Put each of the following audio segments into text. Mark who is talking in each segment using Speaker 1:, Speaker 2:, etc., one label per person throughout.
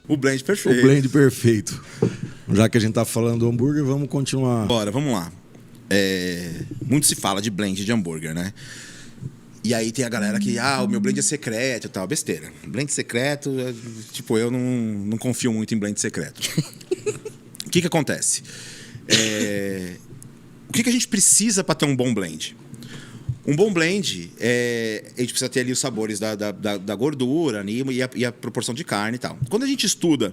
Speaker 1: O blend
Speaker 2: O
Speaker 1: perfeito.
Speaker 2: blend perfeito. Já que a gente tá falando do hambúrguer, vamos continuar.
Speaker 1: Bora, vamos lá. Muito se fala de blend de hambúrguer, né? E aí tem a galera que, o meu blend é secreto e tal. Besteira. Blend secreto, tipo, eu não confio muito em blend secreto. O que acontece? O que a gente precisa para ter um bom blend? Um bom blend, a gente precisa ter ali os sabores da gordura ali, e a proporção de carne e tal. Quando a gente estuda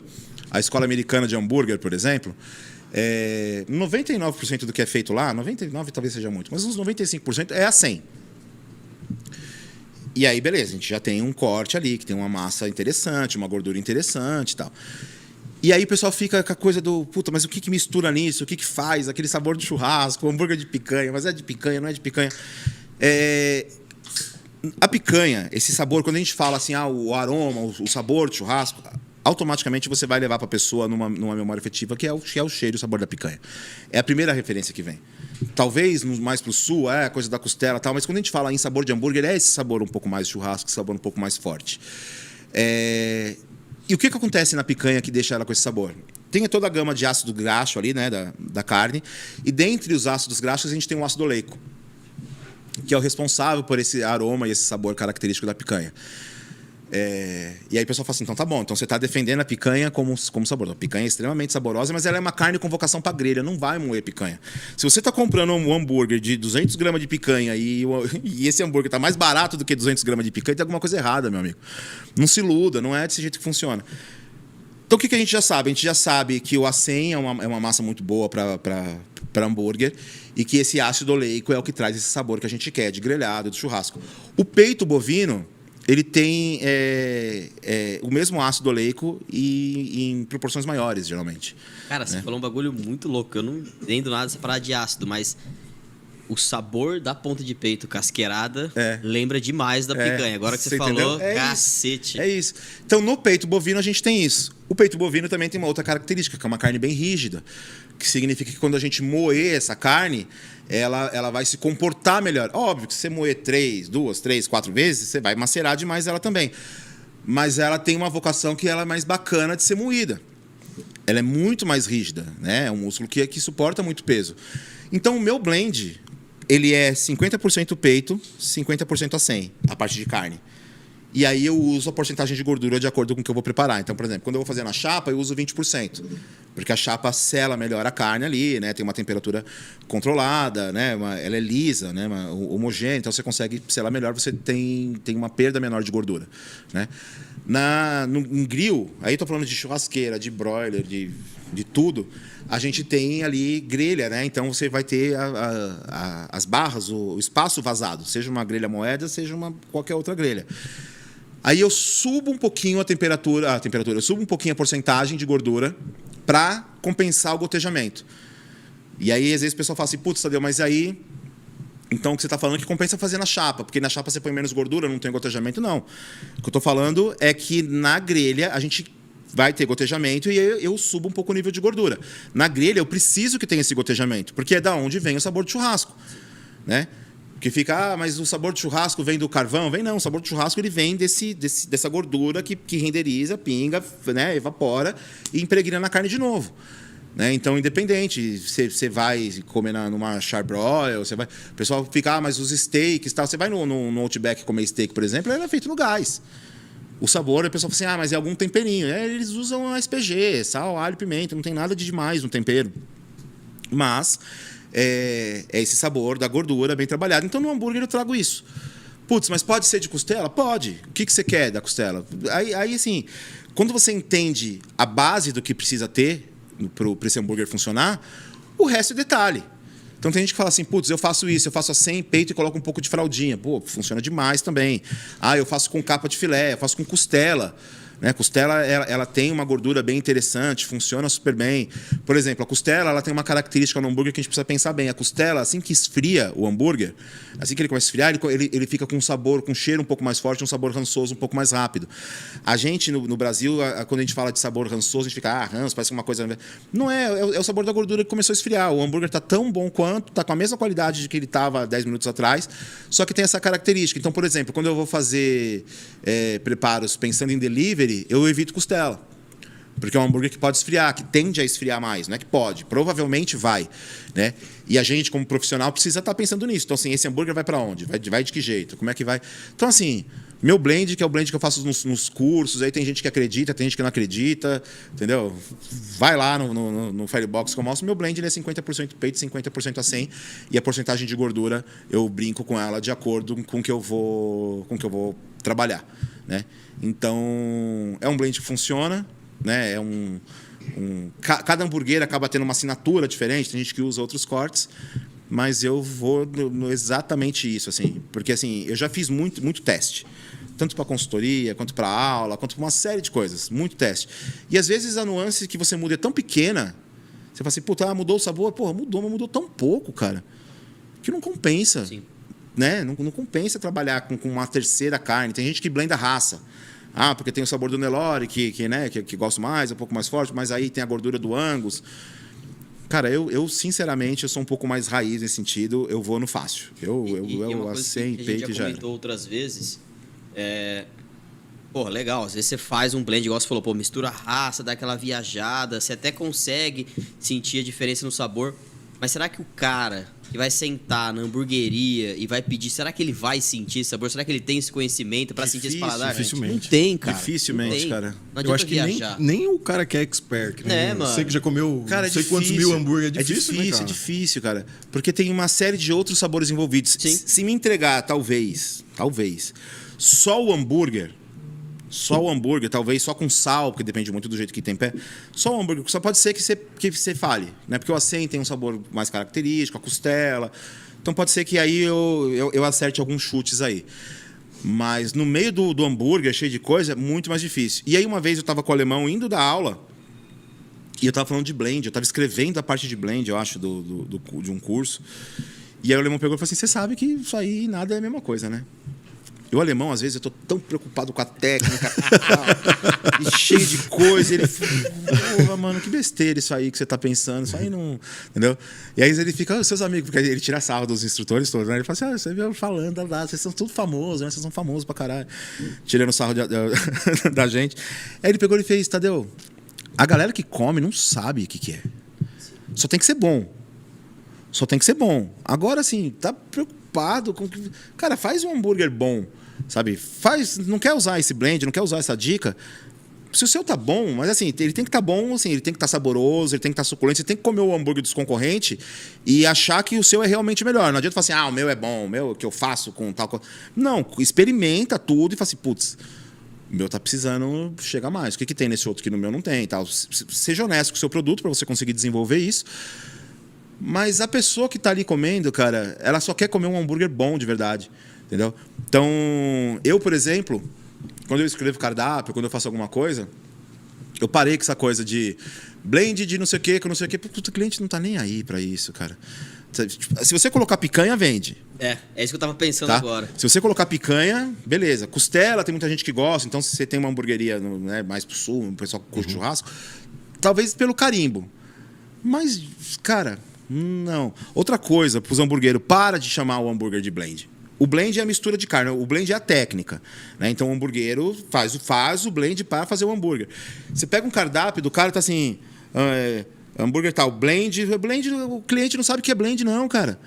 Speaker 1: a escola americana de hambúrguer, por exemplo, 99% do que é feito lá, 99% talvez seja muito, mas uns 95% é a 100. E aí, beleza, a gente já tem um corte ali, que tem uma massa interessante, uma gordura interessante e tal. E aí o pessoal fica com a coisa do, puta, mas o que mistura nisso? O que faz? Aquele sabor de churrasco, hambúrguer de picanha, mas é de picanha, não é de picanha? A picanha, esse sabor, quando a gente fala assim, o aroma, o sabor de churrasco, automaticamente você vai levar para a pessoa numa memória afetiva que é o cheiro e o sabor da picanha. É a primeira referência que vem. Talvez mais pro sul, a coisa da costela e tal, mas quando a gente fala em sabor de hambúrguer, é esse sabor um pouco mais churrasco, esse sabor um pouco mais forte. E o que acontece na picanha que deixa ela com esse sabor? Tem toda a gama de ácido graxo ali, né, da carne, e dentre os ácidos graxos a gente tem o ácido oleico, que é o responsável por esse aroma e esse sabor característico da picanha. E aí o pessoal fala assim, então tá bom, então você está defendendo a picanha como sabor. A picanha é extremamente saborosa, mas ela é uma carne com vocação para grelha, não vai moer picanha. Se você está comprando um hambúrguer de 200 gramas de picanha e esse hambúrguer está mais barato do que 200 gramas de picanha, tem alguma coisa errada, meu amigo. Não se iluda, não é desse jeito que funciona. Então o que a gente já sabe? A gente já sabe que o A100 é uma massa muito boa para hambúrguer e que esse ácido oleico é o que traz esse sabor que a gente quer, de grelhado, de churrasco. O peito bovino, ele tem o mesmo ácido oleico e em proporções maiores, geralmente.
Speaker 3: Cara, você falou um bagulho muito louco. Eu não entendo nada dessa parada de ácido, mas o sabor da ponta de peito casqueirada lembra demais da picanha. Agora que você falou, cacete.
Speaker 1: É isso. Então, no peito bovino, a gente tem isso. O peito bovino também tem uma outra característica, que é uma carne bem rígida, que significa que quando a gente moer essa carne, ela vai se comportar melhor. Óbvio que se você moer 2, 3, 4 vezes, você vai macerar demais ela também. Mas ela tem uma vocação que ela é mais bacana de ser moída. Ela é muito mais rígida, né? É um músculo que suporta muito peso. Então, o meu blend, ele é 50% peito, 50% a 100, a parte de carne. E aí eu uso a porcentagem de gordura de acordo com o que eu vou preparar. Então, por exemplo, quando eu vou fazer na chapa, eu uso 20%. Porque a chapa sela melhor a carne ali, né? Tem uma temperatura controlada, né? Ela é lisa, né? Homogênea, então você consegue selar melhor, você tem uma perda menor de gordura, né? Em grill, aí estou falando de churrasqueira, de broiler, de tudo, a gente tem ali grelha, né? Então você vai ter as barras, o espaço vazado, seja uma grelha moeda, seja qualquer outra grelha. Aí eu subo um pouquinho a temperatura, eu subo um pouquinho a porcentagem de gordura para compensar o gotejamento. E aí, às vezes, o pessoal fala assim, putz, Tadeu, mas aí... Então, o que você está falando é que compensa fazer na chapa, porque na chapa você põe menos gordura, não tem gotejamento, não. O que eu estou falando é que na grelha a gente vai ter gotejamento e eu subo um pouco o nível de gordura. Na grelha eu preciso que tenha esse gotejamento, porque é da onde vem o sabor de churrasco, né? Que fica, mas o sabor de churrasco vem do carvão? Vem não, o sabor de churrasco ele vem dessa gordura que renderiza, pinga, né, evapora e impregna na carne de novo. Né? Então, independente, você vai comer numa charbroil, o pessoal fica, mas os steaks, tal, você vai no Outback comer steak, por exemplo, ele é feito no gás. O sabor, o pessoal fala assim, mas é algum temperinho. Eles usam SPG, sal, alho, pimenta, não tem nada de demais no tempero. Mas é esse sabor da gordura bem trabalhado. Então, no hambúrguer eu trago isso. Putz, mas pode ser de costela? Pode. O que você quer da costela? Aí, assim, quando você entende a base do que precisa ter para esse hambúrguer funcionar, o resto é detalhe. Então tem gente que fala assim, putz, eu faço isso, eu faço assim, peito e coloco um pouco de fraldinha. Pô, funciona demais também. Eu faço com capa de filé, eu faço com costela. Né? Costela, ela tem uma gordura bem interessante, funciona super bem. Por exemplo, a costela ela tem uma característica no hambúrguer que a gente precisa pensar bem. A costela, assim que esfria o hambúrguer, assim que ele começa a esfriar, ele fica com um sabor, com um cheiro um pouco mais forte, um sabor rançoso um pouco mais rápido. A gente, no Brasil, quando a gente fala de sabor rançoso, a gente fica, ranço, parece uma coisa... Não é o sabor da gordura que começou a esfriar. O hambúrguer está tão bom quanto, está com a mesma qualidade de que ele estava 10 minutos atrás, só que tem essa característica. Então, por exemplo, quando eu vou fazer preparos pensando em delivery, eu evito costela. Porque é um hambúrguer que pode esfriar, que tende a esfriar mais. Não é que pode, provavelmente vai. Né? E a gente, como profissional, precisa estar pensando nisso. Então, assim, esse hambúrguer vai para onde? Vai de que jeito? Como é que vai? Então, assim, meu blend, que é o blend que eu faço nos cursos, aí tem gente que acredita, tem gente que não acredita, entendeu? Vai lá no Firebox que eu mostro. Meu blend ele é 50% peito, 50% a 100%. E a porcentagem de gordura, eu brinco com ela de acordo com o que eu vou trabalhar. Né? Então, é um blend que funciona. Né? Cada hambúrguer acaba tendo uma assinatura diferente, tem gente que usa outros cortes, mas eu vou no exatamente isso, assim, porque assim, eu já fiz muito teste, tanto para consultoria, quanto para aula, quanto para uma série de coisas, muito teste. E às vezes a nuance que você muda é tão pequena, você fala assim, puta, mudou o sabor, porra, mudou, mas mudou tão pouco, cara, que não compensa.
Speaker 3: Sim.
Speaker 1: Né? Não compensa trabalhar com uma terceira carne. Tem gente que blenda raça. Porque tem o sabor do Nelore, que gosto mais, é um pouco mais forte, mas aí tem a gordura do Angus. Cara, eu sinceramente, eu sou um pouco mais raiz nesse sentido, eu vou no fácil. Eu assei peito e já.
Speaker 3: A gente já comentou outras vezes. Legal, às vezes você faz um blend, igual você falou, mistura raça, dá aquela viajada, você até consegue sentir a diferença no sabor. Mas será que o cara que vai sentar na hamburgueria e vai pedir, será que ele vai sentir esse sabor? Será que ele tem esse conhecimento para sentir esse paladar?
Speaker 2: Dificilmente.
Speaker 3: Não tem, cara.
Speaker 1: Dificilmente, cara.
Speaker 3: Não
Speaker 2: eu acho que nem o cara que é expert.
Speaker 3: Mano.
Speaker 2: Você que já comeu
Speaker 1: cara,
Speaker 2: não sei quantos mil hambúrguer. É difícil,
Speaker 1: né, cara? É difícil, cara. Porque tem uma série de outros sabores envolvidos. Se me entregar, talvez, só o hambúrguer, talvez só com sal, porque depende muito do jeito que tem pé. Só o hambúrguer, só pode ser que você fale, né? Porque o acém tem um sabor mais característico, a costela. Então pode ser que aí eu acerte alguns chutes aí. Mas no meio do hambúrguer, cheio de coisa, é muito mais difícil. E aí uma vez eu estava com o alemão indo da aula e eu estava falando de blend, eu estava escrevendo a parte de blend, eu acho, de um curso. E aí o alemão pegou e falou assim, você sabe que isso aí nada é a mesma coisa, né? E o alemão, às vezes, eu tô tão preocupado com a técnica e cheio de coisa. Ele fala, mano, que besteira isso aí que você tá pensando. Isso aí não... Entendeu? E aí ele fica, seus amigos, porque ele tira sarro dos instrutores todos, né? Ele fala assim, você viu falando, vocês são tudo famosos, né? Vocês são famosos pra caralho. Tirando sarro da gente. Aí ele pegou e fez, Tadeu, a galera que come não sabe o que é. Só tem que ser bom. Agora, assim, tá preocupado com... Cara, faz um hambúrguer bom. Sabe? Não quer usar esse blend, não quer usar essa dica. Se o seu tá bom, mas assim, ele tem que estar bom, assim, ele tem que estar saboroso, ele tem que estar suculento, você tem que comer o hambúrguer dos concorrentes e achar que o seu é realmente melhor. Não adianta falar assim, o meu é bom, o meu que eu faço com tal coisa. Não, experimenta tudo e fala assim, putz, o meu tá precisando chegar mais. O que tem nesse outro que no meu não tem? Tal. Seja honesto com o seu produto para você conseguir desenvolver isso. Mas a pessoa que tá ali comendo, cara, ela só quer comer um hambúrguer bom de verdade. Entendeu? Então, eu, por exemplo, quando eu escrevo cardápio, quando eu faço alguma coisa, eu parei com essa coisa de blend de não sei o quê, com não sei o quê. Porque o cliente não tá nem aí pra isso, cara. Se você colocar picanha, vende.
Speaker 3: É isso que eu tava pensando agora.
Speaker 1: Se você colocar picanha, beleza. Costela, tem muita gente que gosta. Então, se você tem uma hamburgueria mais pro sul, um pessoal que curte churrasco, talvez pelo carimbo. Mas, cara, não. Outra coisa, pros hambúrgueres, para de chamar o hambúrguer de blend. O blend é a mistura de carne, o blend é a técnica. Né? Então o hamburguero faz o blend para fazer o hambúrguer. Você pega um cardápio do cara, tá assim, hambúrguer tal, blend, o cliente não sabe o que é blend não, cara.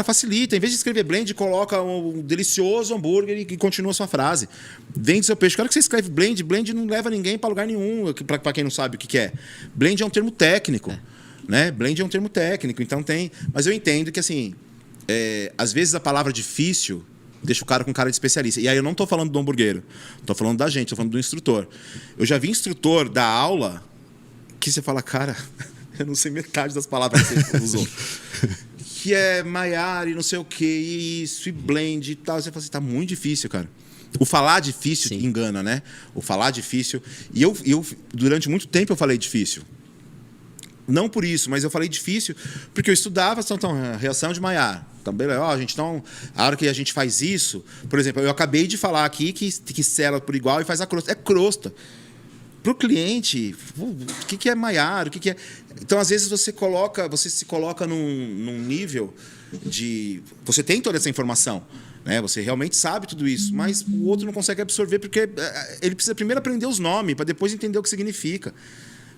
Speaker 1: Facilita. Em vez de escrever blend, coloca um delicioso hambúrguer e continua a sua frase. Vende seu peixe. Claro que você escreve blend não leva ninguém para lugar nenhum, para quem não sabe o que é. Blend é um termo técnico. Né? Blend é um termo técnico, então tem... Mas eu entendo que, assim... às vezes a palavra difícil deixa o cara com cara de especialista. E aí eu não estou falando do hambúrguer, estou falando da gente, estou falando do instrutor. Eu já vi instrutor da aula que você fala, cara, eu não sei metade das palavras que você usou. Que é Maillard e não sei o que, isso, e blend e tal. Você fala assim, tá muito difícil, cara. O falar difícil engana, né? O falar difícil... E eu, durante muito tempo, eu falei difícil. Não por isso, mas eu falei difícil porque eu estudava a reação de Maillard. Então, a hora que a gente faz isso... Por exemplo, eu acabei de falar aqui que sela por igual e faz a crosta. É crosta. pro cliente, o que é maiar, o que é... Então, às vezes, você se coloca num nível de... Você tem toda essa informação, né? Você realmente sabe tudo isso, mas o outro não consegue absorver porque ele precisa primeiro aprender os nomes para depois entender o que significa,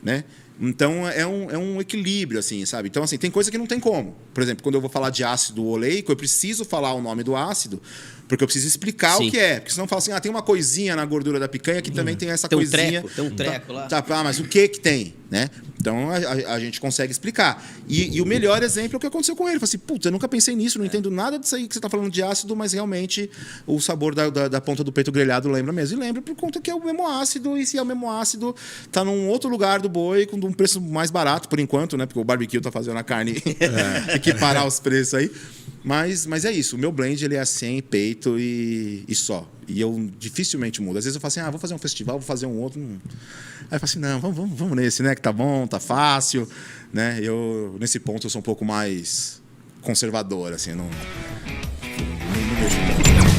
Speaker 1: né? Então, é um equilíbrio, assim, sabe? Então, assim, tem coisa que não tem como. Por exemplo, quando eu vou falar de ácido oleico, eu preciso falar o nome do ácido, porque eu preciso explicar
Speaker 3: Sim.
Speaker 1: o que é. Porque senão fala assim, tem uma coisinha na gordura da picanha que também tem essa
Speaker 3: Tem um
Speaker 1: coisinha.
Speaker 3: treco, tem um treco lá.
Speaker 1: Mas o que tem, né? Então, a gente consegue explicar. E o melhor exemplo é o que aconteceu com ele. Eu falei assim, putz, eu nunca pensei nisso, não entendo nada disso aí que você está falando de ácido, mas realmente o sabor da ponta do peito grelhado lembra mesmo. E lembra por conta que é o mesmo ácido, e se é o mesmo ácido, tá num outro lugar do boi, com um preço mais barato, por enquanto, né? Porque o barbecue tá fazendo a carne equiparar os preços aí. Mas é isso. O meu blend ele é assim, peito e só. E eu dificilmente mudo. Às vezes eu falo assim, vou fazer um festival, vou fazer um outro. Aí eu falo assim, não, vamos nesse, né? Que tá bom, tá fácil. Né? Nesse ponto, eu sou um pouco mais conservador, assim. Não mexo muito.